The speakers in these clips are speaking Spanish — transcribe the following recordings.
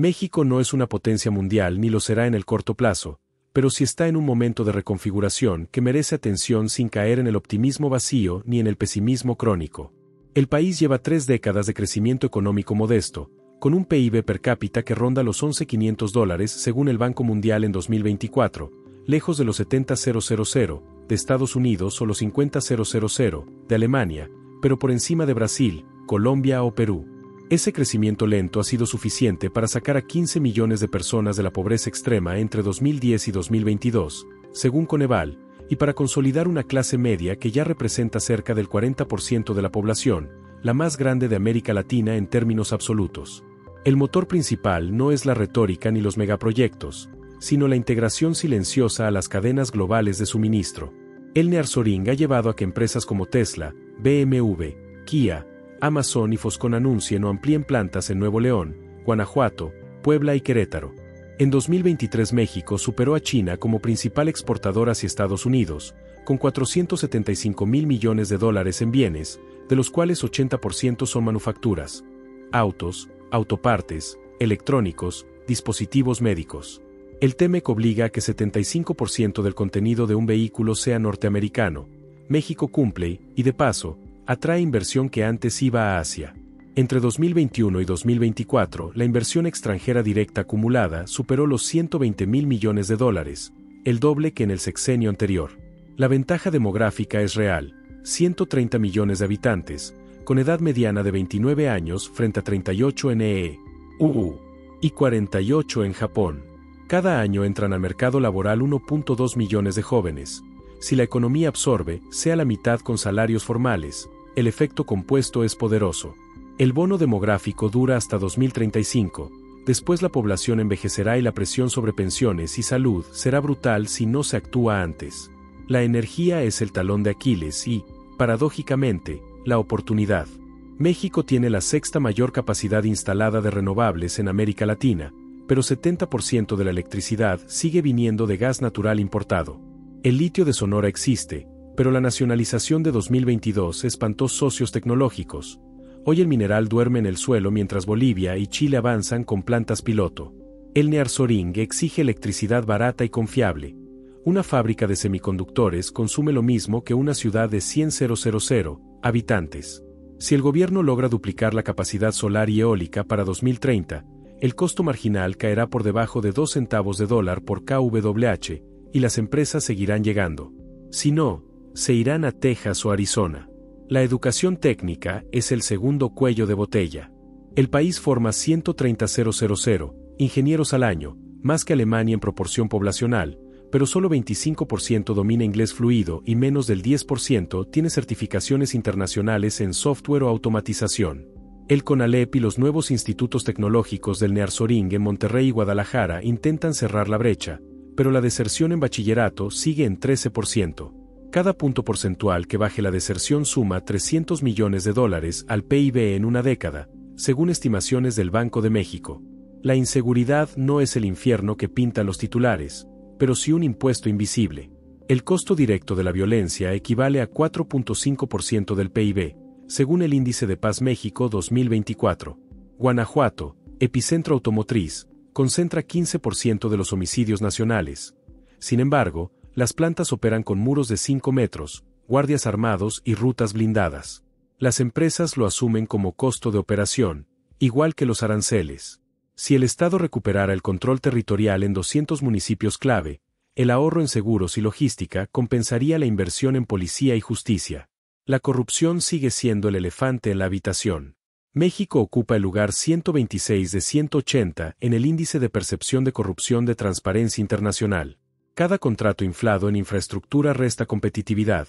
México no es una potencia mundial ni lo será en el corto plazo, pero sí está en un momento de reconfiguración que merece atención sin caer en el optimismo vacío ni en el pesimismo crónico. El país lleva 3 décadas de crecimiento económico modesto, con un PIB per cápita que ronda los $11.500 según el Banco Mundial en 2024, lejos de los $70.000 de Estados Unidos o los $50.000 de Alemania, pero por encima de Brasil, Colombia o Perú. Ese crecimiento lento ha sido suficiente para sacar a 15 millones de personas de la pobreza extrema entre 2010 y 2022, según Coneval, y para consolidar una clase media que ya representa cerca del 40% de la población, la más grande de América Latina en términos absolutos. El motor principal no es la retórica ni los megaproyectos, sino la integración silenciosa a las cadenas globales de suministro. El nearshoring ha llevado a que empresas como Tesla, BMW, Kia, Amazon y Foxconn anuncien o amplíen plantas en Nuevo León, Guanajuato, Puebla y Querétaro. En 2023 México superó a China como principal exportador hacia Estados Unidos, con $475.000 millones en bienes, de los cuales 80% son manufacturas, autos, autopartes, electrónicos, dispositivos médicos. El TEMEC obliga a que 75% del contenido de un vehículo sea norteamericano. México cumple, y de paso, atrae inversión que antes iba a Asia. Entre 2021 y 2024, la inversión extranjera directa acumulada superó los $120.000 millones, el doble que en el sexenio anterior. La ventaja demográfica es real, 130 millones de habitantes, con edad mediana de 29 años frente a 38 en EU y 48 en Japón. Cada año entran al mercado laboral 1.2 millones de jóvenes. Si la economía absorbe, sea la mitad con salarios formales, el efecto compuesto es poderoso. El bono demográfico dura hasta 2035, después la población envejecerá y la presión sobre pensiones y salud será brutal si no se actúa antes. La energía es el talón de Aquiles y, paradójicamente, la oportunidad. México tiene la sexta mayor capacidad instalada de renovables en América Latina, pero 70% de la electricidad sigue viniendo de gas natural importado. El litio de Sonora existe, pero la nacionalización de 2022 espantó socios tecnológicos. Hoy el mineral duerme en el suelo mientras Bolivia y Chile avanzan con plantas piloto. El nearshoring exige electricidad barata y confiable. Una fábrica de semiconductores consume lo mismo que una ciudad de 100.000 habitantes. Si el gobierno logra duplicar la capacidad solar y eólica para 2030, el costo marginal caerá por debajo de 2 centavos de dólar por kWh, y las empresas seguirán llegando. Si no, se irán a Texas o Arizona. La educación técnica es el segundo cuello de botella. El país forma 130.000 ingenieros al año, más que Alemania en proporción poblacional, pero solo 25% domina inglés fluido y menos del 10% tiene certificaciones internacionales en software o automatización. El CONALEP y los nuevos institutos tecnológicos del nearshoring en Monterrey y Guadalajara intentan cerrar la brecha, pero la deserción en bachillerato sigue en 13%. Cada punto porcentual que baje la deserción suma $300 millones al PIB en una década, según estimaciones del Banco de México. La inseguridad no es el infierno que pintan los titulares, pero sí un impuesto invisible. El costo directo de la violencia equivale a 4.5% del PIB, según el Índice de Paz México 2024. Guanajuato, epicentro automotriz, concentra 15% de los homicidios nacionales. Sin embargo, las plantas operan con muros de 5 metros, guardias armados y rutas blindadas. Las empresas lo asumen como costo de operación, igual que los aranceles. Si el Estado recuperara el control territorial en 200 municipios clave, el ahorro en seguros y logística compensaría la inversión en policía y justicia. La corrupción sigue siendo el elefante en la habitación. México ocupa el lugar 126 de 180 en el índice de percepción de corrupción de Transparencia Internacional. Cada contrato inflado en infraestructura resta competitividad.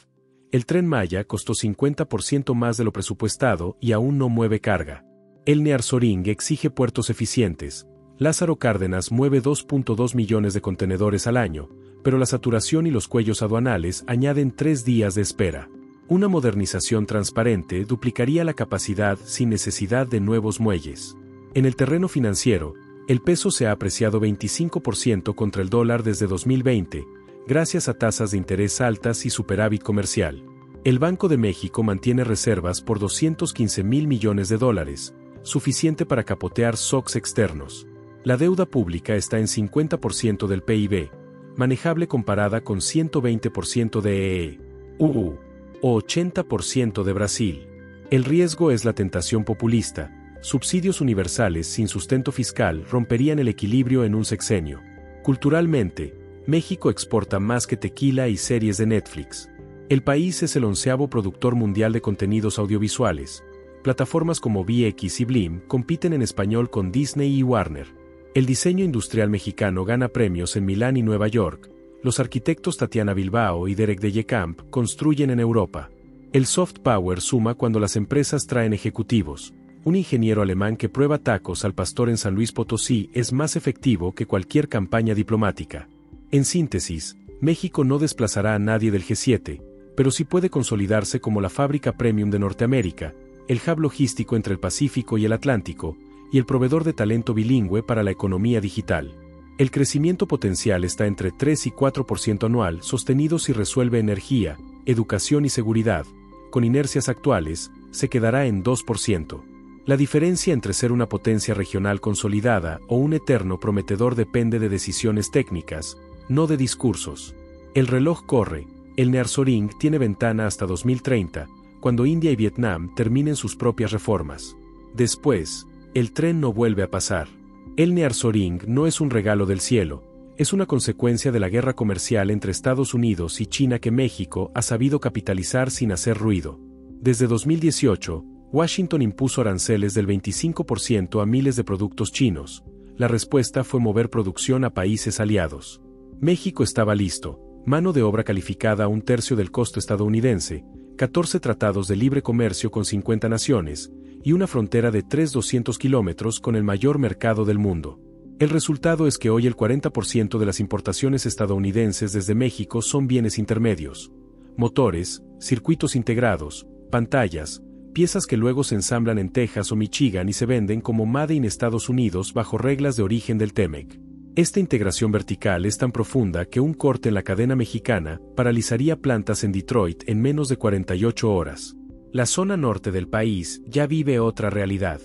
El Tren Maya costó 50% más de lo presupuestado y aún no mueve carga. El nearshoring exige puertos eficientes. Lázaro Cárdenas mueve 2.2 millones de contenedores al año, pero la saturación y los cuellos aduanales añaden 3 días de espera. Una modernización transparente duplicaría la capacidad sin necesidad de nuevos muelles. En el terreno financiero, el peso se ha apreciado 25% contra el dólar desde 2020, gracias a tasas de interés altas y superávit comercial. El Banco de México mantiene reservas por $215.000 millones, suficiente para capotear shocks externos. La deuda pública está en 50% del PIB, manejable comparada con 120% de EU o 80% de Brasil. El riesgo es la tentación populista. Subsidios universales sin sustento fiscal romperían el equilibrio en un sexenio. Culturalmente, México exporta más que tequila y series de Netflix. El país es el 11º productor mundial de contenidos audiovisuales. Plataformas como VX y Blim compiten en español con Disney y Warner. El diseño industrial mexicano gana premios en Milán y Nueva York. Los arquitectos Tatiana Bilbao y Derek Dellecamp construyen en Europa. El soft power suma cuando las empresas traen ejecutivos. Un ingeniero alemán que prueba tacos al pastor en San Luis Potosí es más efectivo que cualquier campaña diplomática. En síntesis, México no desplazará a nadie del G7, pero sí puede consolidarse como la fábrica premium de Norteamérica, el hub logístico entre el Pacífico y el Atlántico, y el proveedor de talento bilingüe para la economía digital. El crecimiento potencial está entre 3 y 4% anual, sostenido si resuelve energía, educación y seguridad. Con inercias actuales, se quedará en 2%. La diferencia entre ser una potencia regional consolidada o un eterno prometedor depende de decisiones técnicas, no de discursos. El reloj corre, el nearshoring tiene ventana hasta 2030, cuando India y Vietnam terminen sus propias reformas. Después, el tren no vuelve a pasar. El nearshoring no es un regalo del cielo, es una consecuencia de la guerra comercial entre Estados Unidos y China que México ha sabido capitalizar sin hacer ruido. Desde 2018, Washington impuso aranceles del 25% a miles de productos chinos. La respuesta fue mover producción a países aliados. México estaba listo, mano de obra calificada a 1/3 del costo estadounidense, 14 tratados de libre comercio con 50 naciones, y una frontera de 3.200 kilómetros con el mayor mercado del mundo. El resultado es que hoy el 40% de las importaciones estadounidenses desde México son bienes intermedios. Motores, circuitos integrados, pantallas, piezas que luego se ensamblan en Texas o Michigan y se venden como Made in Estados Unidos bajo reglas de origen del TEMEC. Esta integración vertical es tan profunda que un corte en la cadena mexicana paralizaría plantas en Detroit en menos de 48 horas. La zona norte del país ya vive otra realidad.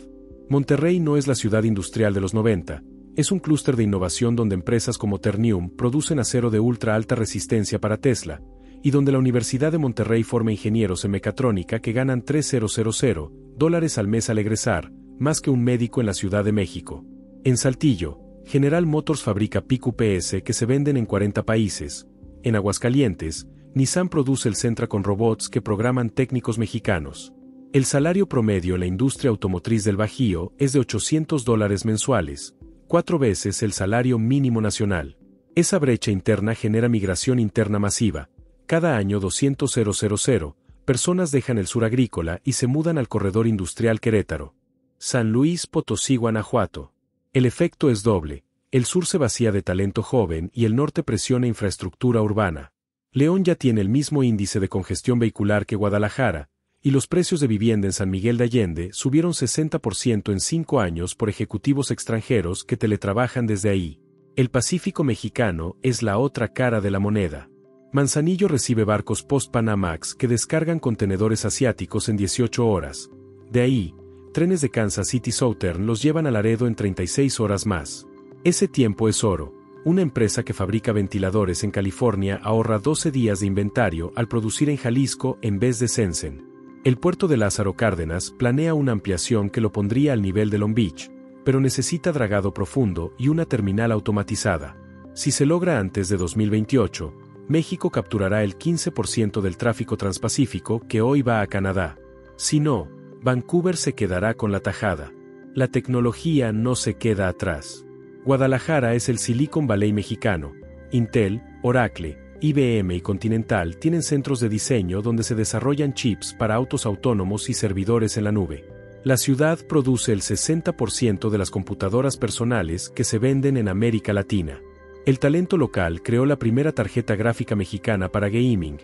Monterrey no es la ciudad industrial de los 90, es un clúster de innovación donde empresas como Ternium producen acero de ultra alta resistencia para Tesla, y donde la Universidad de Monterrey forma ingenieros en mecatrónica que ganan $3,000 al mes al egresar, más que un médico en la Ciudad de México. En Saltillo, General Motors fabrica pick UPS que se venden en 40 países. En Aguascalientes, Nissan produce el Sentra con robots que programan técnicos mexicanos. El salario promedio en la industria automotriz del Bajío es de $800 mensuales, 4 veces el salario mínimo nacional. Esa brecha interna genera migración interna masiva. Cada año 200,000 personas dejan el sur agrícola y se mudan al corredor industrial Querétaro. San Luis Potosí, Guanajuato. El efecto es doble, el sur se vacía de talento joven y el norte presiona infraestructura urbana. León ya tiene el mismo índice de congestión vehicular que Guadalajara, y los precios de vivienda en San Miguel de Allende subieron 60% en 5 años por ejecutivos extranjeros que teletrabajan desde ahí. El Pacífico mexicano es la otra cara de la moneda. Manzanillo recibe barcos post-Panamax que descargan contenedores asiáticos en 18 horas. De ahí, trenes de Kansas City Southern los llevan a Laredo en 36 horas más. Ese tiempo es oro. Una empresa que fabrica ventiladores en California ahorra 12 días de inventario al producir en Jalisco en vez de Shenzhen. El puerto de Lázaro Cárdenas planea una ampliación que lo pondría al nivel de Long Beach, pero necesita dragado profundo y una terminal automatizada. Si se logra antes de 2028, México capturará el 15% del tráfico transpacífico que hoy va a Canadá. Si no, Vancouver se quedará con la tajada. La tecnología no se queda atrás. Guadalajara es el Silicon Valley mexicano. Intel, Oracle, IBM y Continental tienen centros de diseño donde se desarrollan chips para autos autónomos y servidores en la nube. La ciudad produce el 60% de las computadoras personales que se venden en América Latina. El talento local creó la primera tarjeta gráfica mexicana para gaming,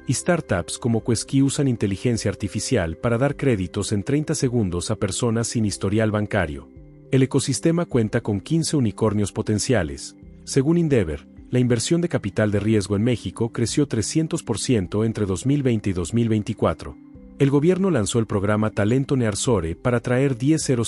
y startups como Quesky usan inteligencia artificial para dar créditos en 30 segundos a personas sin historial bancario. El ecosistema cuenta con 15 unicornios potenciales. Según Endeavor, la inversión de capital de riesgo en México creció 300% entre 2020 y 2024. El gobierno lanzó el programa Talento Nearshoring para atraer 10,000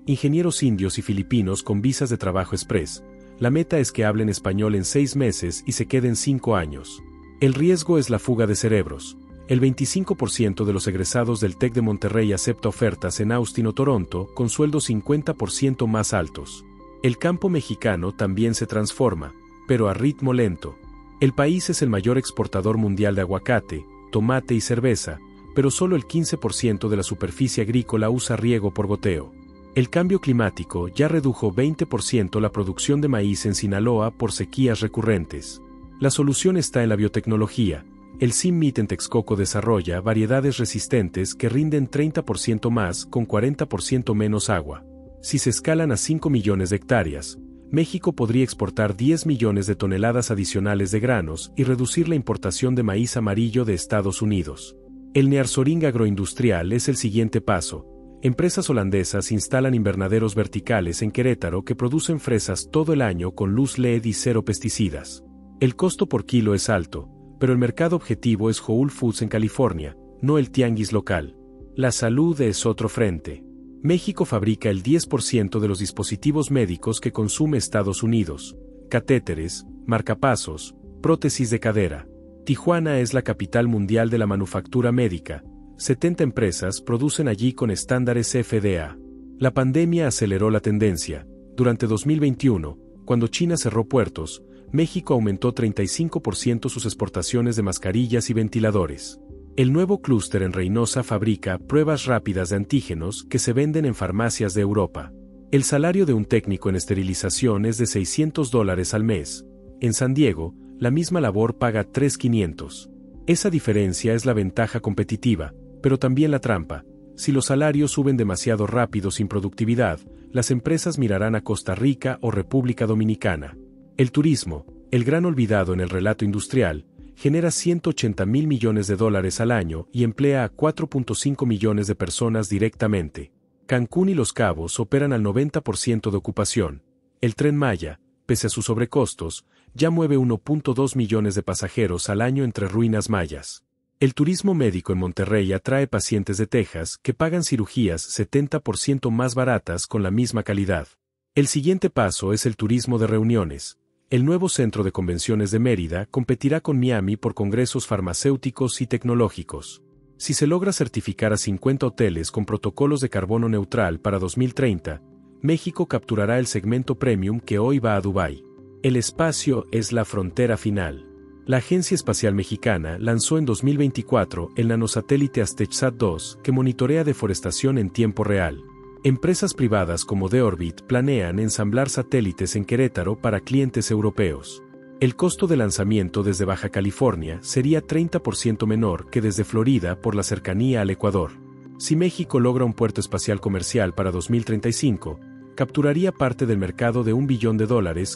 Ingenieros indios y filipinos con visas de trabajo express. La meta es que hablen español en 6 meses y se queden 5 años. El riesgo es la fuga de cerebros. El 25% de los egresados del TEC de Monterrey acepta ofertas en Austin o Toronto con sueldos 50% más altos. El campo mexicano también se transforma, pero a ritmo lento. El país es el mayor exportador mundial de aguacate, tomate y cerveza, pero solo el 15% de la superficie agrícola usa riego por goteo. El cambio climático ya redujo 20% la producción de maíz en Sinaloa por sequías recurrentes. La solución está en la biotecnología. El CIMMYT en Texcoco desarrolla variedades resistentes que rinden 30% más con 40% menos agua. Si se escalan a 5 millones de hectáreas, México podría exportar 10 millones de toneladas adicionales de granos y reducir la importación de maíz amarillo de Estados Unidos. El nearshoring agroindustrial es el siguiente paso. Empresas holandesas instalan invernaderos verticales en Querétaro que producen fresas todo el año con luz LED y cero pesticidas. El costo por kilo es alto, pero el mercado objetivo es Whole Foods en California, no el tianguis local. La salud es otro frente. México fabrica el 10% de los dispositivos médicos que consume Estados Unidos: catéteres, marcapasos, prótesis de cadera. Tijuana es la capital mundial de la manufactura médica. 70 empresas producen allí con estándares FDA. La pandemia aceleró la tendencia. Durante 2021, cuando China cerró puertos, México aumentó 35% sus exportaciones de mascarillas y ventiladores. El nuevo clúster en Reynosa fabrica pruebas rápidas de antígenos que se venden en farmacias de Europa. El salario de un técnico en esterilización es de $600 al mes. En San Diego, la misma labor paga $3,500. Esa diferencia es la ventaja competitiva, pero también la trampa. Si los salarios suben demasiado rápido sin productividad, las empresas mirarán a Costa Rica o República Dominicana. El turismo, el gran olvidado en el relato industrial, genera $180,000 millones al año y emplea a 4.5 millones de personas directamente. Cancún y Los Cabos operan al 90% de ocupación. El Tren Maya, pese a sus sobrecostos, ya mueve 1.2 millones de pasajeros al año entre ruinas mayas. El turismo médico en Monterrey atrae pacientes de Texas que pagan cirugías 70% más baratas con la misma calidad. El siguiente paso es el turismo de reuniones. El nuevo centro de convenciones de Mérida competirá con Miami por congresos farmacéuticos y tecnológicos. Si se logra certificar a 50 hoteles con protocolos de carbono neutral para 2030, México capturará el segmento premium que hoy va a Dubái. El espacio es la frontera final. La Agencia Espacial Mexicana lanzó en 2024 el nanosatélite Aztec-SAT 2 que monitorea deforestación en tiempo real. Empresas privadas como Deorbit planean ensamblar satélites en Querétaro para clientes europeos. El costo de lanzamiento desde Baja California sería 30% menor que desde Florida por la cercanía al Ecuador. Si México logra un puerto espacial comercial para 2035, capturaría parte del mercado de $1 billón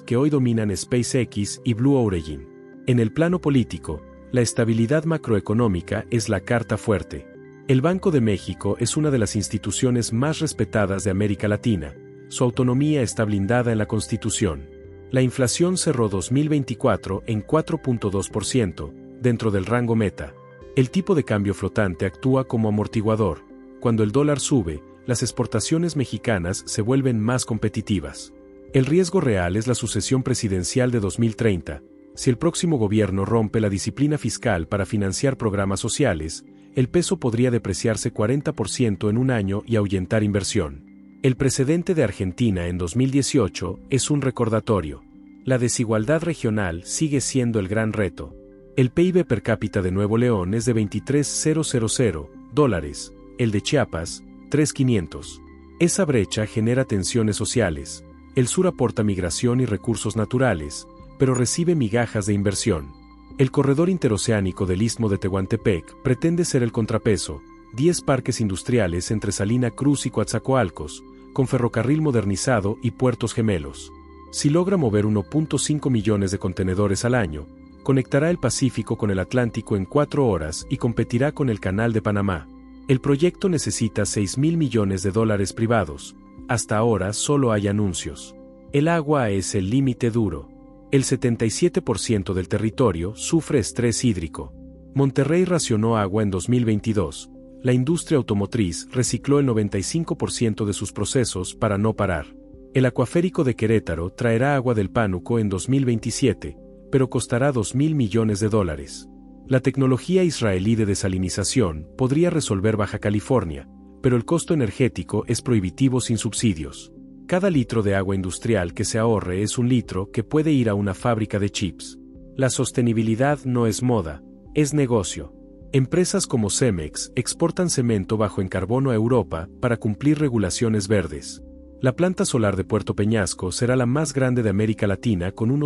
que hoy dominan SpaceX y Blue Origin. En el plano político, la estabilidad macroeconómica es la carta fuerte. El Banco de México es una de las instituciones más respetadas de América Latina. Su autonomía está blindada en la Constitución. La inflación cerró 2024 en 4.2%, dentro del rango meta. El tipo de cambio flotante actúa como amortiguador. Cuando el dólar sube, las exportaciones mexicanas se vuelven más competitivas. El riesgo real es la sucesión presidencial de 2030. Si el próximo gobierno rompe la disciplina fiscal para financiar programas sociales, el peso podría depreciarse 40% en un año y ahuyentar inversión. El precedente de Argentina en 2018 es un recordatorio. La desigualdad regional sigue siendo el gran reto. El PIB per cápita de Nuevo León es de $23,000, el de Chiapas, $3,500. Esa brecha genera tensiones sociales. El sur aporta migración y recursos naturales, pero recibe migajas de inversión. El corredor interoceánico del Istmo de Tehuantepec pretende ser el contrapeso: 10 parques industriales entre Salina Cruz y Coatzacoalcos, con ferrocarril modernizado y puertos gemelos. Si logra mover 1.5 millones de contenedores al año, conectará el Pacífico con el Atlántico en 4 horas y competirá con el Canal de Panamá. El proyecto necesita $6,000 millones privados. Hasta ahora solo hay anuncios. El agua es el límite duro. El 77% del territorio sufre estrés hídrico. Monterrey racionó agua en 2022. La industria automotriz recicló el 95% de sus procesos para no parar. El acuaférico de Querétaro traerá agua del Pánuco en 2027, pero costará $2.000 millones. La tecnología israelí de desalinización podría resolver Baja California, pero el costo energético es prohibitivo sin subsidios. Cada litro de agua industrial que se ahorre es un litro que puede ir a una fábrica de chips. La sostenibilidad no es moda, es negocio. Empresas como Cemex exportan cemento bajo en carbono a Europa para cumplir regulaciones verdes. La planta solar de Puerto Peñasco será la más grande de América Latina con 1000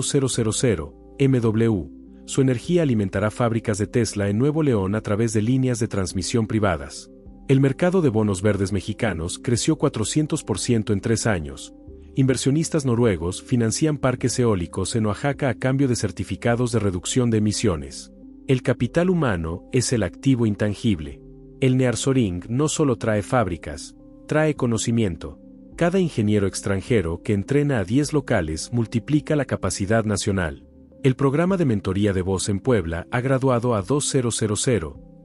MW. Su energía alimentará fábricas de Tesla en Nuevo León a través de líneas de transmisión privadas. El mercado de bonos verdes mexicanos creció 400% en 3 años. Inversionistas noruegos financian parques eólicos en Oaxaca a cambio de certificados de reducción de emisiones. El capital humano es el activo intangible. El nearshoring no solo trae fábricas, trae conocimiento. Cada ingeniero extranjero que entrena a 10 locales multiplica la capacidad nacional. El programa de mentoría de voz en Puebla ha graduado a 2000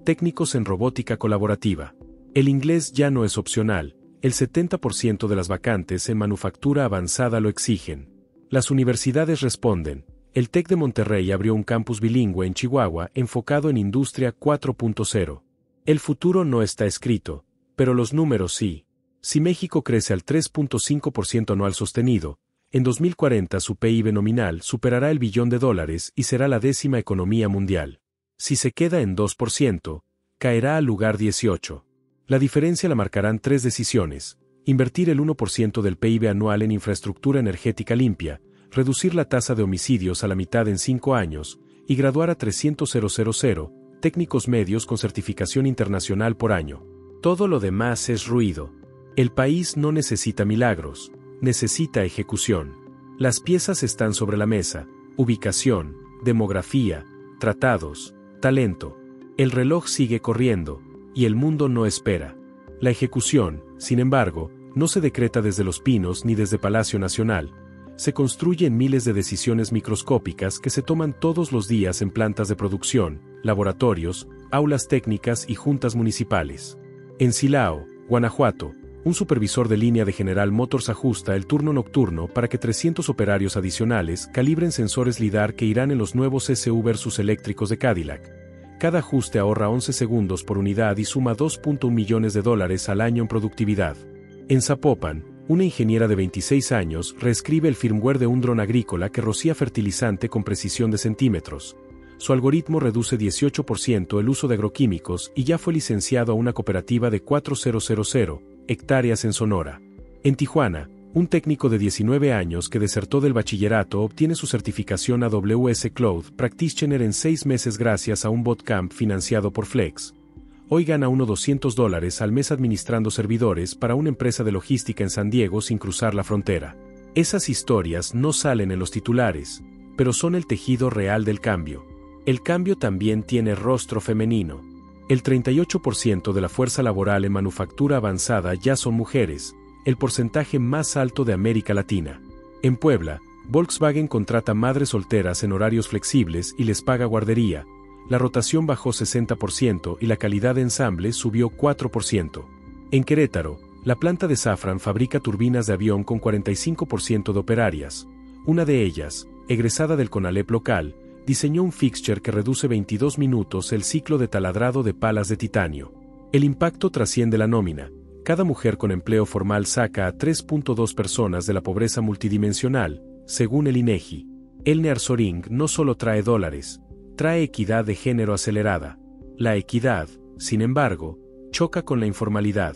técnicos en robótica colaborativa. El inglés ya no es opcional, el 70% de las vacantes en manufactura avanzada lo exigen. Las universidades responden. El TEC de Monterrey abrió un campus bilingüe en Chihuahua enfocado en Industria 4.0. El futuro no está escrito, pero los números sí. Si México crece al 3.5% anual sostenido, en 2040 su PIB nominal superará el $1 billón y será la 10ª economía mundial. Si se queda en 2%, caerá al lugar 18. La diferencia la marcarán 3 decisiones: invertir el 1% del PIB anual en infraestructura energética limpia, reducir la tasa de homicidios a la mitad en 5 años, y graduar a 300,000 técnicos medios con certificación internacional por año. Todo lo demás es ruido. El país no necesita milagros, necesita ejecución. Las piezas están sobre la mesa: ubicación, demografía, tratados, talento. El reloj sigue corriendo, y el mundo no espera. La ejecución, sin embargo, no se decreta desde Los Pinos ni desde Palacio Nacional. Se construye en miles de decisiones microscópicas que se toman todos los días en plantas de producción, laboratorios, aulas técnicas y juntas municipales. En Silao, Guanajuato, un supervisor de línea de General Motors ajusta el turno nocturno para que 300 operarios adicionales calibren sensores LIDAR que irán en los nuevos SUV versus eléctricos de Cadillac. Cada ajuste ahorra 11 segundos por unidad y suma $2.1 millones al año en productividad. En Zapopan, una ingeniera de 26 años reescribe el firmware de un dron agrícola que rocía fertilizante con precisión de centímetros. Su algoritmo reduce 18% el uso de agroquímicos y ya fue licenciado a una cooperativa de 4,000 hectáreas en Sonora. En Tijuana, un técnico de 19 años que desertó del bachillerato obtiene su certificación AWS Cloud Practitioner en 6 meses gracias a un bootcamp financiado por Flex. Hoy gana $200 al mes administrando servidores para una empresa de logística en San Diego sin cruzar la frontera. Esas historias no salen en los titulares, pero son el tejido real del cambio. El cambio también tiene rostro femenino. El 38% de la fuerza laboral en manufactura avanzada ya son mujeres, el porcentaje más alto de América Latina. En Puebla, Volkswagen contrata madres solteras en horarios flexibles y les paga guardería. La rotación bajó 60% y la calidad de ensamble subió 4%. En Querétaro, la planta de Safran fabrica turbinas de avión con 45% de operarias. Una de ellas, egresada del CONALEP local, diseñó un fixture que reduce 22 minutos el ciclo de taladrado de palas de titanio. El impacto trasciende la nómina. Cada mujer con empleo formal saca a 3.2 personas de la pobreza multidimensional, según el INEGI. El nearshoring no solo trae dólares, trae equidad de género acelerada. La equidad, sin embargo, choca con la informalidad.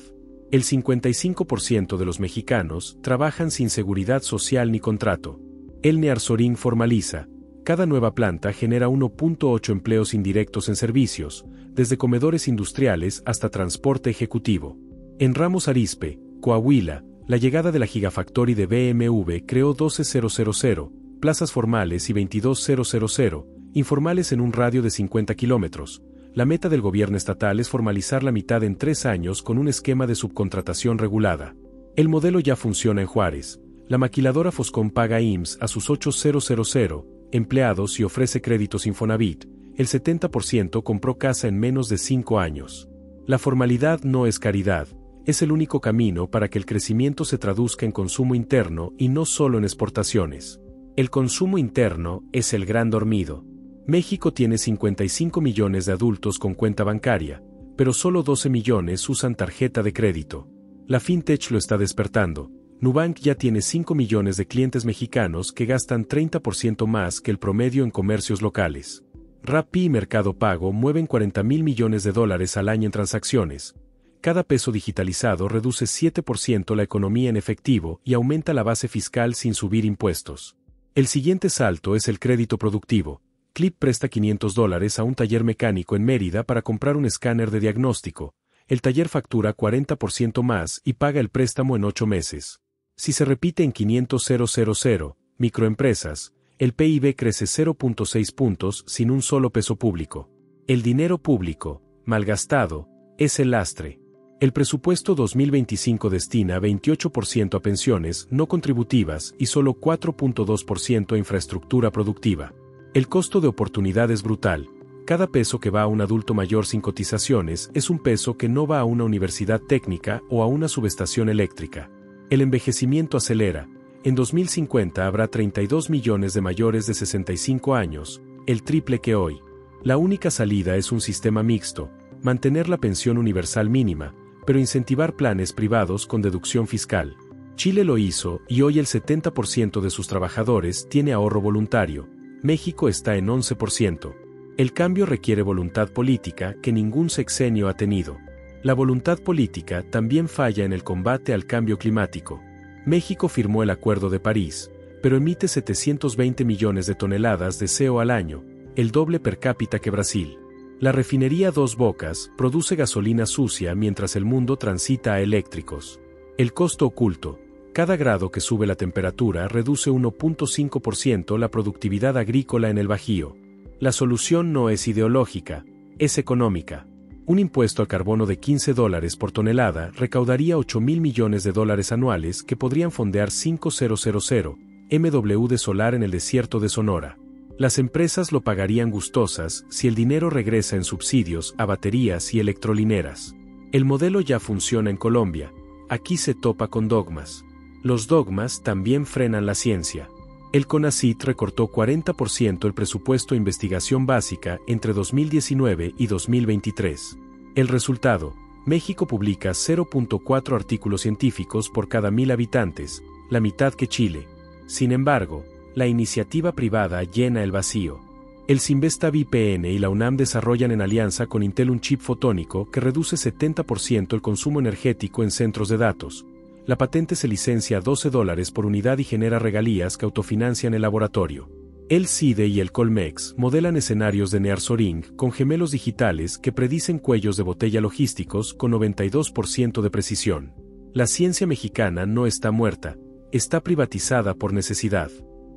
El 55% de los mexicanos trabajan sin seguridad social ni contrato. El nearshoring formaliza. Cada nueva planta genera 1.8 empleos indirectos en servicios, desde comedores industriales hasta transporte ejecutivo. En Ramos Arizpe, Coahuila, la llegada de la Gigafactory de BMW creó 12,000 plazas formales y 22,000 informales en un radio de 50 kilómetros. La meta del gobierno estatal es formalizar la mitad en 3 años con un esquema de subcontratación regulada. El modelo ya funciona en Juárez. La maquiladora Foscom paga IMSS a sus 8,000 empleados y ofrece créditos Infonavit. El 70% compró casa en menos de 5 años. La formalidad no es caridad, es el único camino para que el crecimiento se traduzca en consumo interno y no solo en exportaciones. El consumo interno es el gran dormido. México tiene 55 millones de adultos con cuenta bancaria, pero solo 12 millones usan tarjeta de crédito. La fintech lo está despertando. Nubank ya tiene 5 millones de clientes mexicanos que gastan 30% más que el promedio en comercios locales. Rappi y Mercado Pago mueven 40,000 millones de dólares al año en transacciones. Cada peso digitalizado reduce 7% la economía en efectivo y aumenta la base fiscal sin subir impuestos. El siguiente salto es el crédito productivo. Clip presta $500 a un taller mecánico en Mérida para comprar un escáner de diagnóstico. El taller factura 40% más y paga el préstamo en 8 meses. Si se repite en 500,000 microempresas, el PIB crece 0.6 puntos sin un solo peso público. El dinero público, malgastado, es el lastre. El presupuesto 2025 destina 28% a pensiones no contributivas y solo 4.2% a infraestructura productiva. El costo de oportunidad es brutal. Cada peso que va a un adulto mayor sin cotizaciones es un peso que no va a una universidad técnica o a una subestación eléctrica. El envejecimiento acelera. En 2050 habrá 32 millones de mayores de 65 años, el triple que hoy. La única salida es un sistema mixto, mantener la pensión universal mínima, pero incentivar planes privados con deducción fiscal. Chile lo hizo y hoy el 70% de sus trabajadores tiene ahorro voluntario. México está en 11%. El cambio requiere voluntad política que ningún sexenio ha tenido. La voluntad política también falla en el combate al cambio climático. México firmó el Acuerdo de París, pero emite 720 millones de toneladas de CO al año, el doble per cápita que Brasil. La refinería Dos Bocas produce gasolina sucia mientras el mundo transita a eléctricos. El costo oculto. Cada grado que sube la temperatura reduce 1.5% la productividad agrícola en el Bajío. La solución no es ideológica, es económica. Un impuesto al carbono de $15 por tonelada recaudaría 8,000 millones de dólares anuales que podrían fondear 5,000 MW de solar en el desierto de Sonora. Las empresas lo pagarían gustosas si el dinero regresa en subsidios a baterías y electrolineras. El modelo ya funciona en Colombia. Aquí se topa con dogmas. Los dogmas también frenan la ciencia. El CONACYT recortó 40% el presupuesto de investigación básica entre 2019 y 2023. El resultado, México publica 0.4 artículos científicos por cada 1,000 habitantes, la mitad que Chile. Sin embargo, la iniciativa privada llena el vacío. El Sinvesta VPN y la UNAM desarrollan en alianza con Intel un chip fotónico que reduce 70% el consumo energético en centros de datos. La patente se licencia a $12 por unidad y genera regalías que autofinancian el laboratorio. El CIDE y el Colmex modelan escenarios de nearshoring con gemelos digitales que predicen cuellos de botella logísticos con 92% de precisión. La ciencia mexicana no está muerta, está privatizada por necesidad.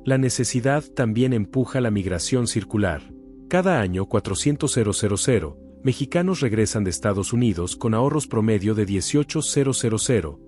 La necesidad también empuja la migración circular. Cada año 400,000 mexicanos regresan de Estados Unidos con ahorros promedio de $18,000.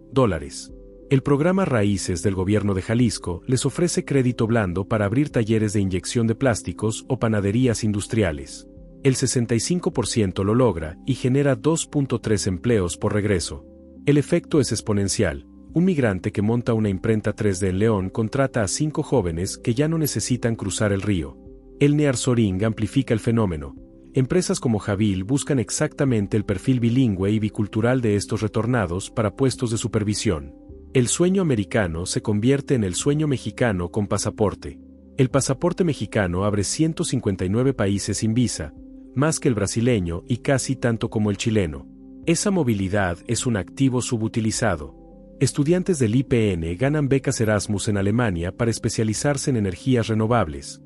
El programa Raíces del gobierno de Jalisco les ofrece crédito blando para abrir talleres de inyección de plásticos o panaderías industriales. El 65% lo logra y genera 2.3 empleos por regreso. El efecto es exponencial. Un migrante que monta una imprenta 3D en León contrata a 5 jóvenes que ya no necesitan cruzar el río. El nearshoring amplifica el fenómeno. Empresas como Jabil buscan exactamente el perfil bilingüe y bicultural de estos retornados para puestos de supervisión. El sueño americano se convierte en el sueño mexicano con pasaporte. El pasaporte mexicano abre 159 países sin visa, más que el brasileño y casi tanto como el chileno. Esa movilidad es un activo subutilizado. Estudiantes del IPN ganan becas Erasmus en Alemania para especializarse en energías renovables.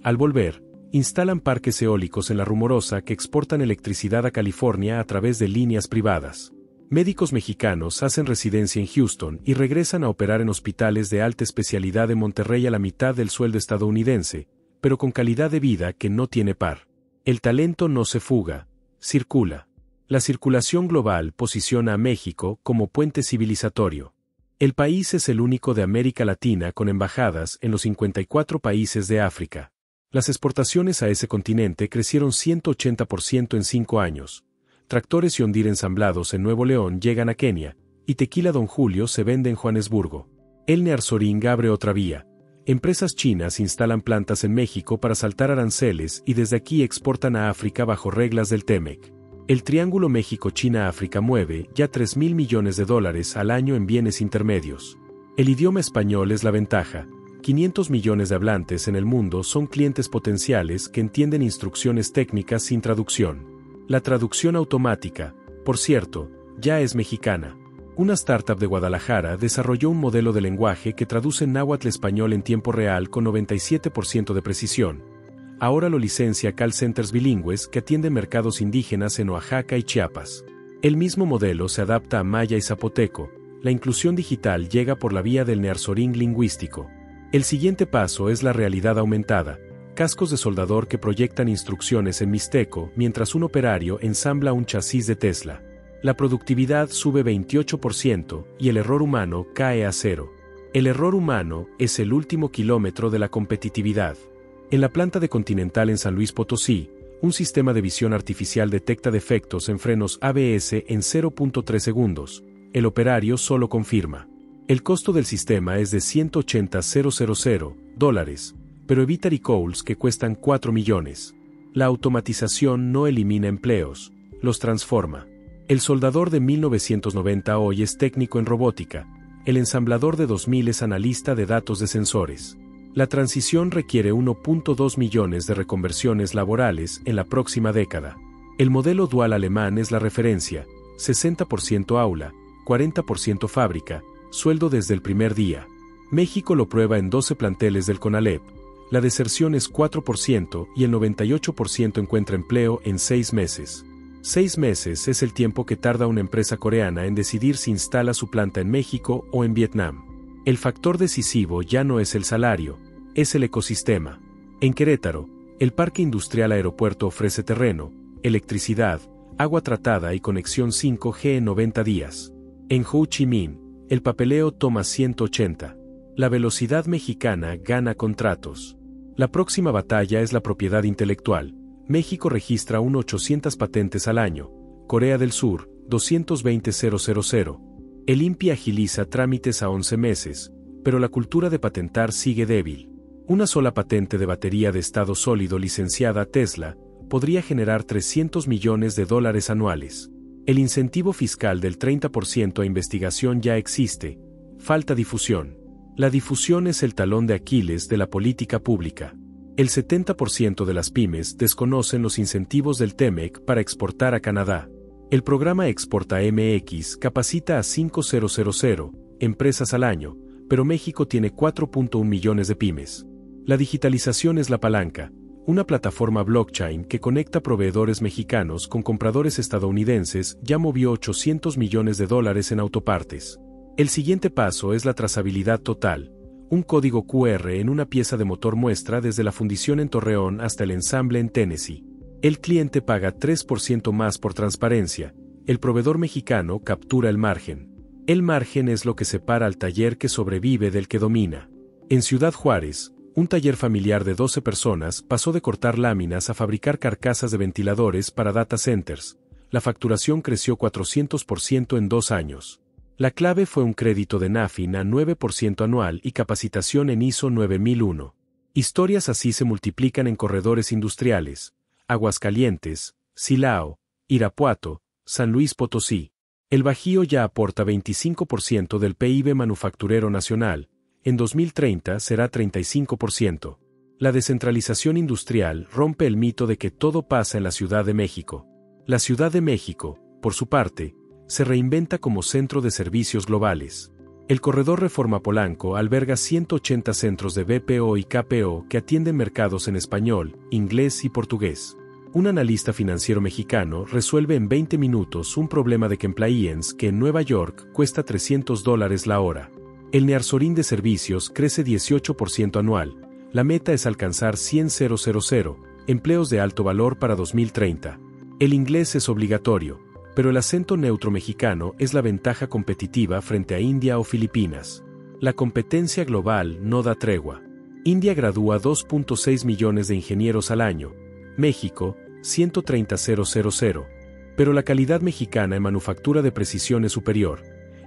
Al volver, instalan parques eólicos en La Rumorosa que exportan electricidad a California a través de líneas privadas. Médicos mexicanos hacen residencia en Houston y regresan a operar en hospitales de alta especialidad en Monterrey a la mitad del sueldo estadounidense, pero con calidad de vida que no tiene par. El talento no se fuga, circula. La circulación global posiciona a México como puente civilizatorio. El país es el único de América Latina con embajadas en los 54 países de África. Las exportaciones a ese continente crecieron 180% en 5 años. tractores John Deere ensamblados en Nuevo León llegan a Kenia, y tequila Don Julio se vende en Johannesburgo. El nearshoring abre otra vía. Empresas chinas instalan plantas en México para saltar aranceles y desde aquí exportan a África bajo reglas del TEMEC. El triángulo México-China-África mueve ya $3.000 millones al año en bienes intermedios. El idioma español es la ventaja. 500 millones de hablantes en el mundo son clientes potenciales que entienden instrucciones técnicas sin traducción. La traducción automática, por cierto, ya es mexicana. Una startup de Guadalajara desarrolló un modelo de lenguaje que traduce náhuatl-español en tiempo real con 97% de precisión. Ahora lo licencia call centers bilingües que atienden mercados indígenas en Oaxaca y Chiapas. El mismo modelo se adapta a maya y zapoteco. La inclusión digital llega por la vía del nearshoring lingüístico. El siguiente paso es la realidad aumentada. Cascos de soldador que proyectan instrucciones en mixteco mientras un operario ensambla un chasis de Tesla. La productividad sube 28% y el error humano cae a cero. El error humano es el último kilómetro de la competitividad. En la planta de Continental en San Luis Potosí, un sistema de visión artificial detecta defectos en frenos ABS en 0.3 segundos. El operario solo confirma. El costo del sistema es de $180,000, pero evita recalls que cuestan 4 millones. La automatización no elimina empleos, los transforma. El soldador de 1990 hoy es técnico en robótica, el ensamblador de 2000 es analista de datos de sensores. La transición requiere 1.2 millones de reconversiones laborales en la próxima década. El modelo dual alemán es la referencia, 60% aula, 40% fábrica, sueldo desde el primer día. México lo prueba en 12 planteles del CONALEP. La deserción es 4% y el 98% encuentra empleo en 6 meses. 6 meses es el tiempo que tarda una empresa coreana en decidir si instala su planta en México o en Vietnam. El factor decisivo ya no es el salario, es el ecosistema. En Querétaro, el parque industrial aeropuerto ofrece terreno, electricidad, agua tratada y conexión 5G en 90 días. En Ho Chi Minh, el papeleo toma 180. La velocidad mexicana gana contratos. La próxima batalla es la propiedad intelectual. México registra 800 patentes al año, Corea del Sur, 220,000. El INPI agiliza trámites a 11 meses, pero la cultura de patentar sigue débil. Una sola patente de batería de estado sólido licenciada a Tesla podría generar $300 millones anuales. El incentivo fiscal del 30% a investigación ya existe, falta difusión. La difusión es el talón de Aquiles de la política pública. El 70% de las pymes desconocen los incentivos del TEMEC para exportar a Canadá. El programa Exporta MX capacita a 5,000 empresas al año, pero México tiene 4.1 millones de pymes. La digitalización es la palanca, una plataforma blockchain que conecta proveedores mexicanos con compradores estadounidenses ya movió $800 millones en autopartes. El siguiente paso es la trazabilidad total. Un código QR en una pieza de motor muestra desde la fundición en Torreón hasta el ensamble en Tennessee. El cliente paga 3% más por transparencia, el proveedor mexicano captura el margen. El margen es lo que separa al taller que sobrevive del que domina. En Ciudad Juárez, un taller familiar de 12 personas pasó de cortar láminas a fabricar carcasas de ventiladores para data centers. La facturación creció 400% en 2 años. La clave fue un crédito de NAFIN a 9% anual y capacitación en ISO 9001. Historias así se multiplican en corredores industriales. Aguascalientes, Silao, Irapuato, San Luis Potosí. El Bajío ya aporta 25% del PIB manufacturero nacional. En 2030 será 35%. La descentralización industrial rompe el mito de que todo pasa en la Ciudad de México. La Ciudad de México, por su parte, se reinventa como centro de servicios globales. El corredor Reforma Polanco alberga 180 centros de BPO y KPO que atienden mercados en español, inglés y portugués. Un analista financiero mexicano resuelve en 20 minutos un problema de compliance que en Nueva York cuesta $300 la hora. El nearshoring de servicios crece 18% anual. La meta es alcanzar 100,000 empleos de alto valor para 2030. El inglés es obligatorio, pero el acento neutro mexicano es la ventaja competitiva frente a India o Filipinas. La competencia global no da tregua. India gradúa 2.6 millones de ingenieros al año. México, 130,000. Pero la calidad mexicana en manufactura de precisión es superior.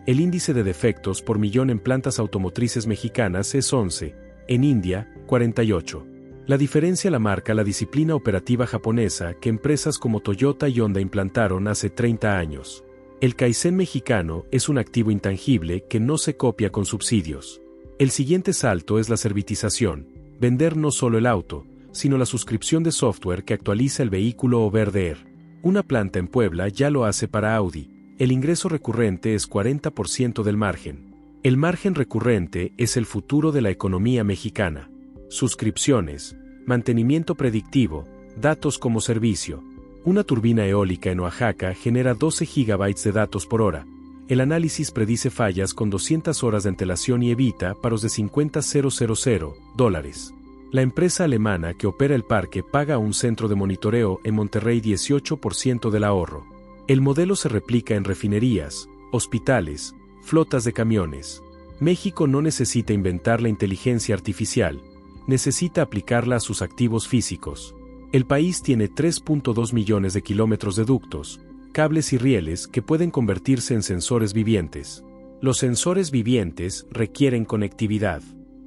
El índice de defectos por millón en plantas automotrices mexicanas es 11, en India, 48. La diferencia la marca la disciplina operativa japonesa que empresas como Toyota y Honda implantaron hace 30 años. El Kaizen mexicano es un activo intangible que no se copia con subsidios. El siguiente salto es la servitización, vender no solo el auto, sino la suscripción de software que actualiza el vehículo over the air. Una planta en Puebla ya lo hace para Audi. El ingreso recurrente es 40% del margen. El margen recurrente es el futuro de la economía mexicana. Suscripciones, mantenimiento predictivo, datos como servicio. Una turbina eólica en Oaxaca genera 12 GB de datos por hora. El análisis predice fallas con 200 horas de antelación y evita paros de $50,000. La empresa alemana que opera el parque paga a un centro de monitoreo en Monterrey 18% del ahorro. El modelo se replica en refinerías, hospitales, flotas de camiones. México no necesita inventar la inteligencia artificial, necesita aplicarla a sus activos físicos. El país tiene 3.2 millones de kilómetros de ductos, cables y rieles que pueden convertirse en sensores vivientes. Los sensores vivientes requieren conectividad.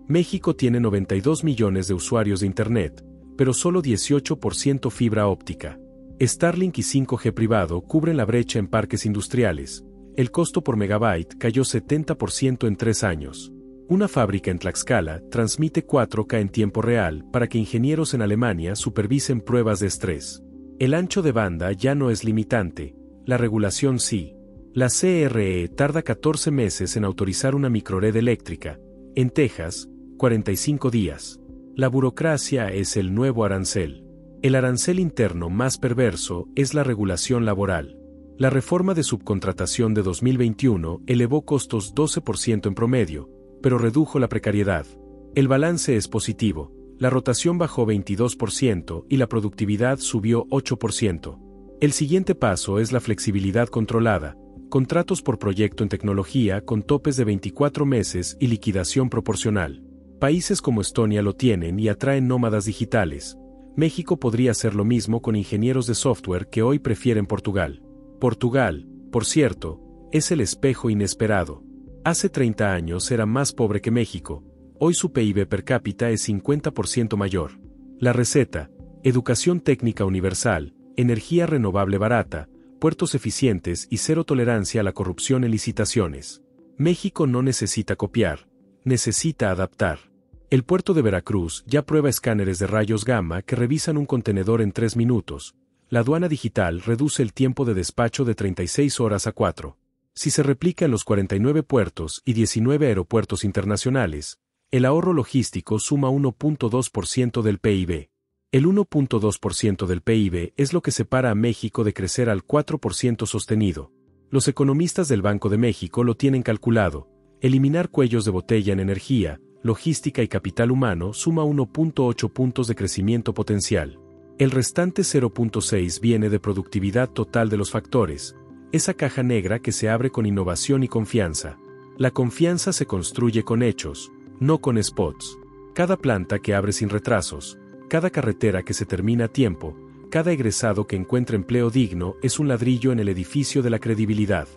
México tiene 92 millones de usuarios de Internet, pero solo 18% fibra óptica. Starlink y 5G privado cubren la brecha en parques industriales. El costo por megabyte cayó 70% en 3 años. Una fábrica en Tlaxcala transmite 4K en tiempo real para que ingenieros en Alemania supervisen pruebas de estrés. El ancho de banda ya no es limitante, la regulación sí. La CRE tarda 14 meses en autorizar una microred eléctrica. En Texas, 45 días. La burocracia es el nuevo arancel. El arancel interno más perverso es la regulación laboral. La reforma de subcontratación de 2021 elevó costos 12% en promedio, pero redujo la precariedad. El balance es positivo, la rotación bajó 22% y la productividad subió 8%. El siguiente paso es la flexibilidad controlada, contratos por proyecto en tecnología con topes de 24 meses y liquidación proporcional. Países como Estonia lo tienen y atraen nómadas digitales. México podría hacer lo mismo con ingenieros de software que hoy prefieren Portugal. Portugal, por cierto, es el espejo inesperado. Hace 30 años era más pobre que México, hoy su PIB per cápita es 50% mayor. La receta: educación técnica universal, energía renovable barata, puertos eficientes y cero tolerancia a la corrupción en licitaciones. México no necesita copiar, necesita adaptar. El puerto de Veracruz ya prueba escáneres de rayos gamma que revisan un contenedor en 3 minutos. La aduana digital reduce el tiempo de despacho de 36 horas a 4. Si se replica en los 49 puertos y 19 aeropuertos internacionales, el ahorro logístico suma 1.2% del PIB. El 1.2% del PIB es lo que separa a México de crecer al 4% sostenido. Los economistas del Banco de México lo tienen calculado. Eliminar cuellos de botella en energía, logística y capital humano suma 1.8 puntos de crecimiento potencial. El restante 0.6 viene de productividad total de los factores, esa caja negra que se abre con innovación y confianza. La confianza se construye con hechos, no con spots. Cada planta que abre sin retrasos, cada carretera que se termina a tiempo, cada egresado que encuentra empleo digno es un ladrillo en el edificio de la credibilidad.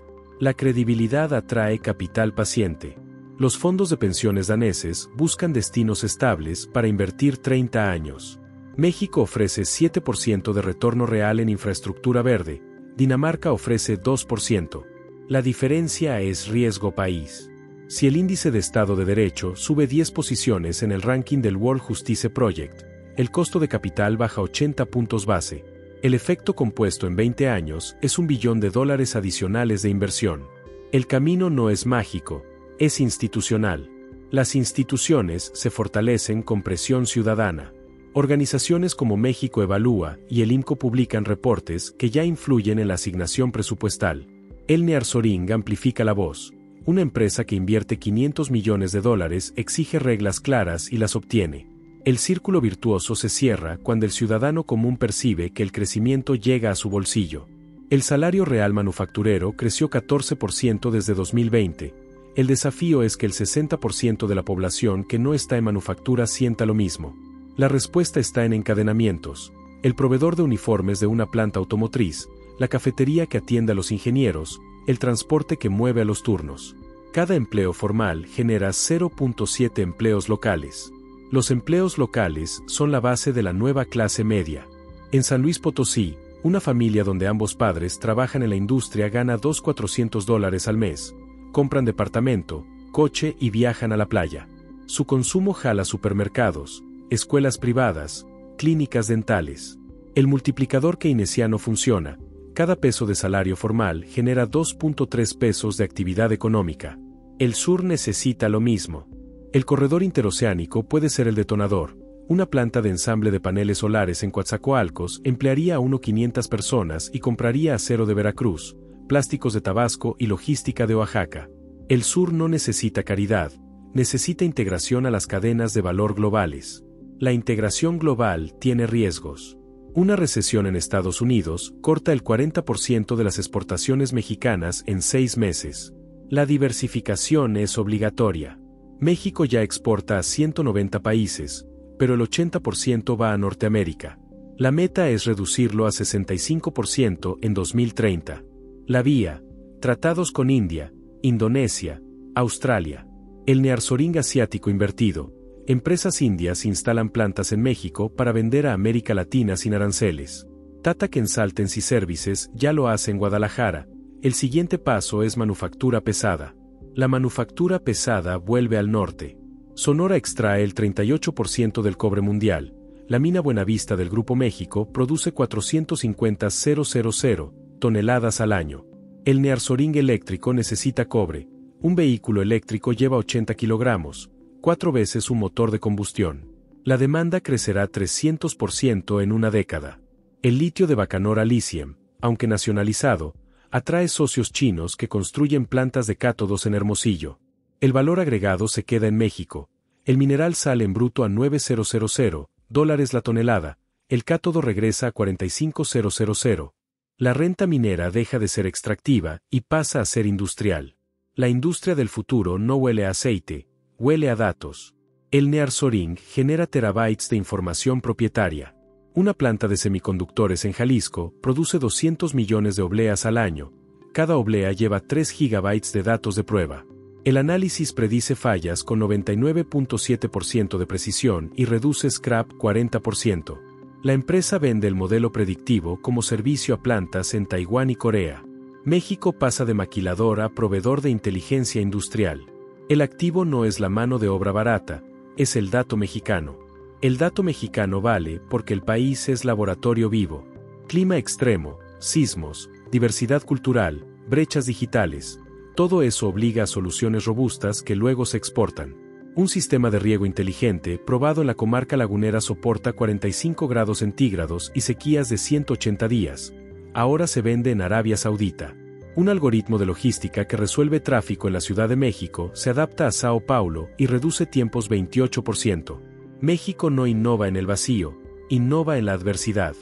La credibilidad atrae capital paciente. Los fondos de pensiones daneses buscan destinos estables para invertir 30 años. México ofrece 7% de retorno real en infraestructura verde, Dinamarca ofrece 2%. La diferencia es riesgo país. Si el índice de Estado de Derecho sube 10 posiciones en el ranking del World Justice Project, el costo de capital baja 80 puntos base. El efecto compuesto en 20 años es $1 billón adicionales de inversión. El camino no es mágico, es institucional. Las instituciones se fortalecen con presión ciudadana. Organizaciones como México Evalúa y el IMCO publican reportes que ya influyen en la asignación presupuestal. Elne Arzoring amplifica la voz. Una empresa que invierte $500 millones exige reglas claras y las obtiene. El círculo virtuoso se cierra cuando el ciudadano común percibe que el crecimiento llega a su bolsillo. El salario real manufacturero creció 14% desde 2020. El desafío es que el 60% de la población que no está en manufactura sienta lo mismo. La respuesta está en encadenamientos. El proveedor de uniformes de una planta automotriz la cafetería que atiende a los ingenieros, el transporte que mueve a los turnos. Cada empleo formal genera 0.7 empleos locales. Los empleos locales son la base de la nueva clase media. En San Luis Potosí, una familia donde ambos padres trabajan en la industria gana $2,400 al mes, compran departamento, coche y viajan a la playa. Su consumo jala supermercados, escuelas privadas, clínicas dentales. El multiplicador keynesiano funciona. Cada peso de salario formal genera 2.3 pesos de actividad económica. El sur necesita lo mismo. El corredor interoceánico puede ser el detonador. Una planta de ensamble de paneles solares en Coatzacoalcos emplearía a 500 personas y compraría acero de Veracruz, plásticos de Tabasco y logística de Oaxaca. El sur no necesita caridad, necesita integración a las cadenas de valor globales. La integración global tiene riesgos. Una recesión en Estados Unidos corta el 40% de las exportaciones mexicanas en 6 meses. La diversificación es obligatoria. México ya exporta a 190 países, pero el 80% va a Norteamérica. La meta es reducirlo a 65% en 2030. La vía: tratados con India, Indonesia, Australia. El nearshoring asiático invertido. Empresas indias instalan plantas en México para vender a América Latina sin aranceles. Tata Consultancy Services ya lo hace en Guadalajara. El siguiente paso es manufactura pesada. La manufactura pesada vuelve al norte. Sonora extrae el 38% del cobre mundial. La mina Buenavista del Grupo México produce 450,000 toneladas al año. El nearshoring eléctrico necesita cobre. Un vehículo eléctrico lleva 80 kilogramos, 4 veces un motor de combustión. La demanda crecerá 300% en una década. El litio de Bacanora Lithium, aunque nacionalizado, atrae socios chinos que construyen plantas de cátodos en Hermosillo. El valor agregado se queda en México. El mineral sale en bruto a $9,000 la tonelada, el cátodo regresa a 45,000. La renta minera deja de ser extractiva y pasa a ser industrial. La industria del futuro no huele a aceite, huele a datos. El nearshoring genera terabytes de información propietaria. Una planta de semiconductores en Jalisco produce 200 millones de obleas al año. Cada oblea lleva 3 gigabytes de datos de prueba. El análisis predice fallas con 99.7% de precisión y reduce scrap 40%. La empresa vende el modelo predictivo como servicio a plantas en Taiwán y Corea. México pasa de maquilador a proveedor de inteligencia industrial. El activo no es la mano de obra barata, es el dato mexicano. El dato mexicano vale porque el país es laboratorio vivo. Clima extremo, sismos, diversidad cultural, brechas digitales. Todo eso obliga a soluciones robustas que luego se exportan. Un sistema de riego inteligente probado en la comarca lagunera soporta 45 grados centígrados y sequías de 180 días. Ahora se vende en Arabia Saudita. Un algoritmo de logística que resuelve tráfico en la Ciudad de México se adapta a Sao Paulo y reduce tiempos 28%. México no innova en el vacío, innova en la adversidad.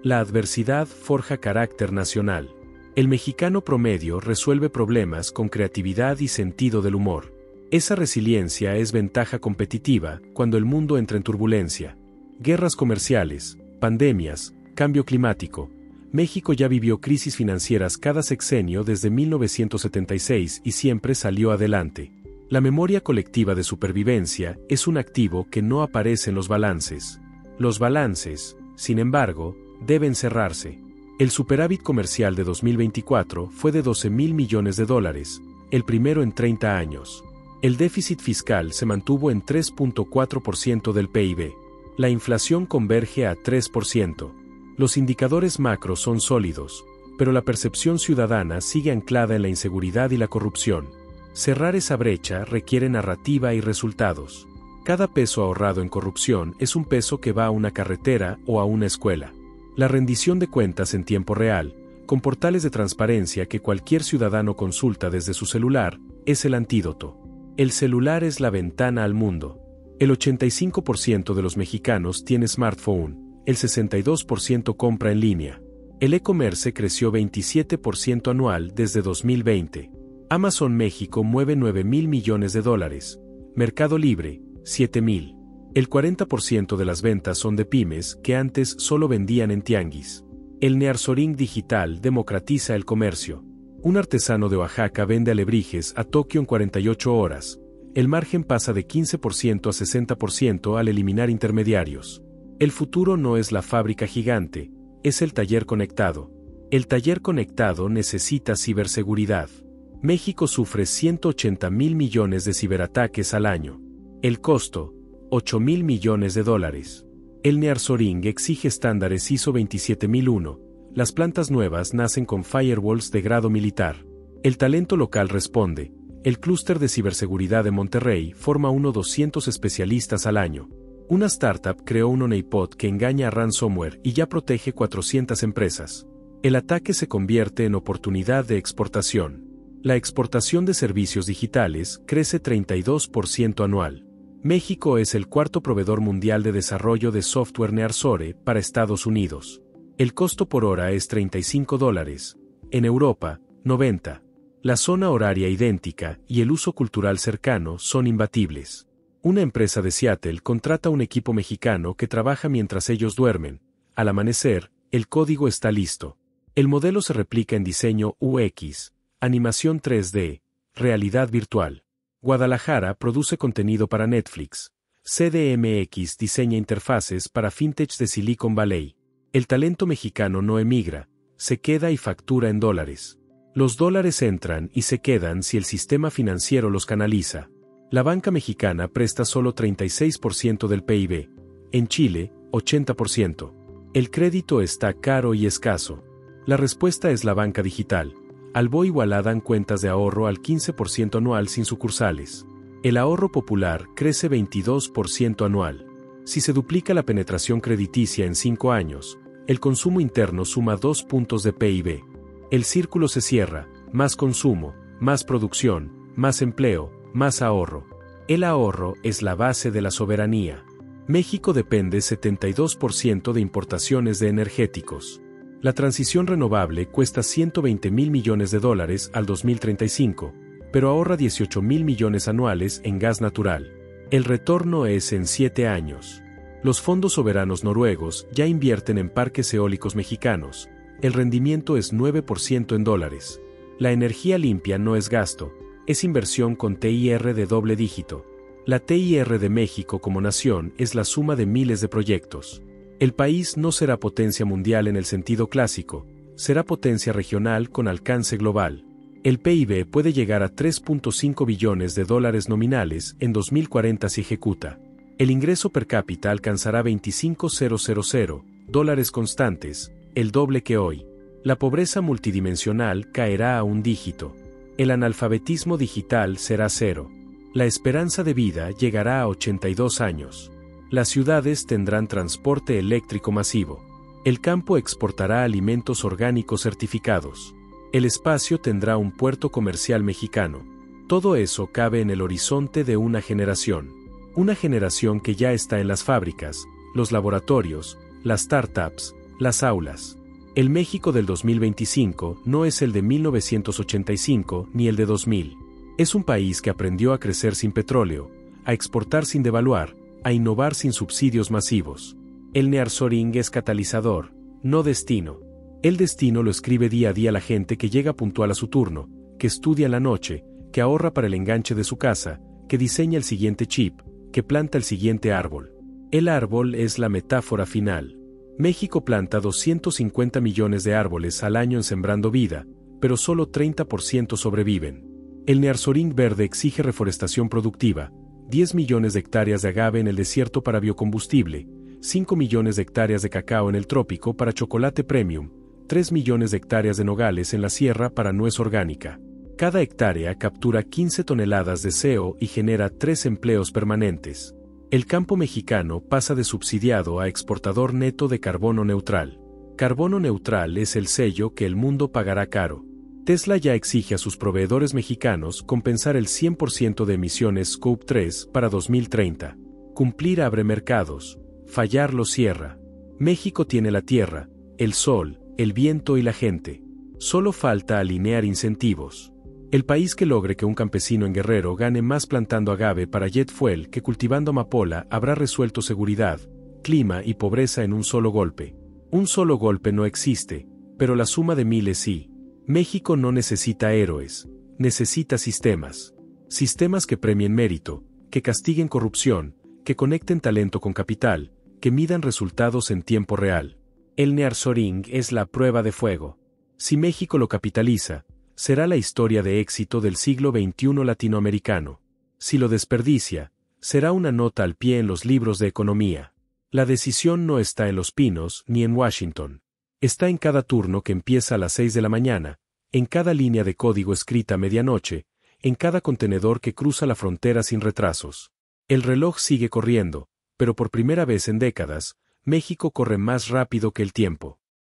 La adversidad forja carácter nacional. El mexicano promedio resuelve problemas con creatividad y sentido del humor. Esa resiliencia es ventaja competitiva cuando el mundo entra en turbulencia. Guerras comerciales, pandemias, cambio climático. México ya vivió crisis financieras cada sexenio desde 1976 y siempre salió adelante. La memoria colectiva de supervivencia es un activo que no aparece en los balances. Los balances, sin embargo, deben cerrarse. El superávit comercial de 2024 fue de $12,000 millones, el primero en 30 años. El déficit fiscal se mantuvo en 3.4% del PIB. La inflación converge a 3%. Los indicadores macro son sólidos, pero la percepción ciudadana sigue anclada en la inseguridad y la corrupción. Cerrar esa brecha requiere narrativa y resultados. Cada peso ahorrado en corrupción es un peso que va a una carretera o a una escuela. La rendición de cuentas en tiempo real, con portales de transparencia que cualquier ciudadano consulta desde su celular, es el antídoto. El celular es la ventana al mundo. El 85% de los mexicanos tiene smartphone, el 62% compra en línea. El e-commerce creció 27% anual desde 2020. Amazon México mueve $9,000 millones. Mercado Libre, 7,000. El 40% de las ventas son de pymes que antes solo vendían en tianguis. El Nearshoring digital democratiza el comercio. Un artesano de Oaxaca vende alebrijes a Tokio en 48 horas. El margen pasa de 15% a 60% al eliminar intermediarios. El futuro no es la fábrica gigante, es el taller conectado. El taller conectado necesita ciberseguridad. México sufre 180.000 millones de ciberataques al año. El costo, $8.000 millones. El Nearshoring exige estándares ISO 27001. Las plantas nuevas nacen con firewalls de grado militar. El talento local responde. El clúster de ciberseguridad de Monterrey forma 200 especialistas al año. Una startup creó un honeypot que engaña a ransomware y ya protege 400 empresas. El ataque se convierte en oportunidad de exportación. La exportación de servicios digitales crece 32% anual. México es el cuarto proveedor mundial de desarrollo de software Nearshore para Estados Unidos. El costo por hora es $35. En Europa, 90. La zona horaria idéntica y el uso cultural cercano son imbatibles. Una empresa de Seattle contrata un equipo mexicano que trabaja mientras ellos duermen. Al amanecer, el código está listo. El modelo se replica en diseño UX, animación 3D, realidad virtual. Guadalajara produce contenido para Netflix. CDMX diseña interfaces para fintechs de Silicon Valley. El talento mexicano no emigra, se queda y factura en dólares. Los dólares entran y se quedan si el sistema financiero los canaliza. La banca mexicana presta solo 36% del PIB. En Chile, 80%. El crédito está caro y escaso. La respuesta es la banca digital. Albo y Ualá dan cuentas de ahorro al 15% anual sin sucursales. El ahorro popular crece 22% anual. Si se duplica la penetración crediticia en 5 años, el consumo interno suma 2 puntos de PIB. El círculo se cierra, más consumo, más producción, más empleo, más ahorro. El ahorro es la base de la soberanía. México depende 72% de importaciones de energéticos. La transición renovable cuesta $120.000 millones al 2035, pero ahorra $18.000 millones anuales en gas natural. El retorno es en 7 años. Los fondos soberanos noruegos ya invierten en parques eólicos mexicanos. El rendimiento es 9% en dólares. La energía limpia no es gasto, es inversión con TIR de doble dígito. La TIR de México como nación es la suma de miles de proyectos. El país no será potencia mundial en el sentido clásico, será potencia regional con alcance global. El PIB puede llegar a $3.5 billones nominales en 2040 si ejecuta. El ingreso per cápita alcanzará $25.000 constantes, el doble que hoy. La pobreza multidimensional caerá a un dígito. El analfabetismo digital será 0. La esperanza de vida llegará a 82 años. Las ciudades tendrán transporte eléctrico masivo. El campo exportará alimentos orgánicos certificados. El espacio tendrá un puerto comercial mexicano. Todo eso cabe en el horizonte de una generación. Una generación que ya está en las fábricas, los laboratorios, las startups, las aulas. El México del 2025 no es el de 1985 ni el de 2000. Es un país que aprendió a crecer sin petróleo, a exportar sin devaluar, a innovar sin subsidios masivos. El Nearshoring es catalizador, no destino. El destino lo escribe día a día la gente que llega puntual a su turno, que estudia en la noche, que ahorra para el enganche de su casa, que diseña el siguiente chip, que planta el siguiente árbol. El árbol es la metáfora final. México planta 250 millones de árboles al año en Sembrando Vida, pero solo 30% sobreviven. El Nearshoring verde exige reforestación productiva, 10 millones de hectáreas de agave en el desierto para biocombustible, 5 millones de hectáreas de cacao en el trópico para chocolate premium, 3 millones de hectáreas de nogales en la sierra para nuez orgánica. Cada hectárea captura 15 toneladas de CO y genera 3 empleos permanentes. El campo mexicano pasa de subsidiado a exportador neto de carbono neutral. Carbono neutral es el sello que el mundo pagará caro. Tesla ya exige a sus proveedores mexicanos compensar el 100% de emisiones Scope 3 para 2030. Cumplir abre mercados, fallar los cierra. México tiene la tierra, el sol, el viento y la gente. Solo falta alinear incentivos. El país que logre que un campesino en Guerrero gane más plantando agave para jet fuel que cultivando amapola habrá resuelto seguridad, clima y pobreza en un solo golpe. Un solo golpe no existe, pero la suma de miles sí. México no necesita héroes, necesita sistemas. Sistemas que premien mérito, que castiguen corrupción, que conecten talento con capital, que midan resultados en tiempo real. El nearshoring es la prueba de fuego. Si México lo capitaliza, será la historia de éxito del siglo XXI latinoamericano. Si lo desperdicia, será una nota al pie en los libros de economía. La decisión no está en Los Pinos ni en Washington. Está en cada turno que empieza a las 6 de la mañana, en cada línea de código escrita a medianoche, en cada contenedor que cruza la frontera sin retrasos. El reloj sigue corriendo, pero por primera vez en décadas, México corre más rápido que el tiempo.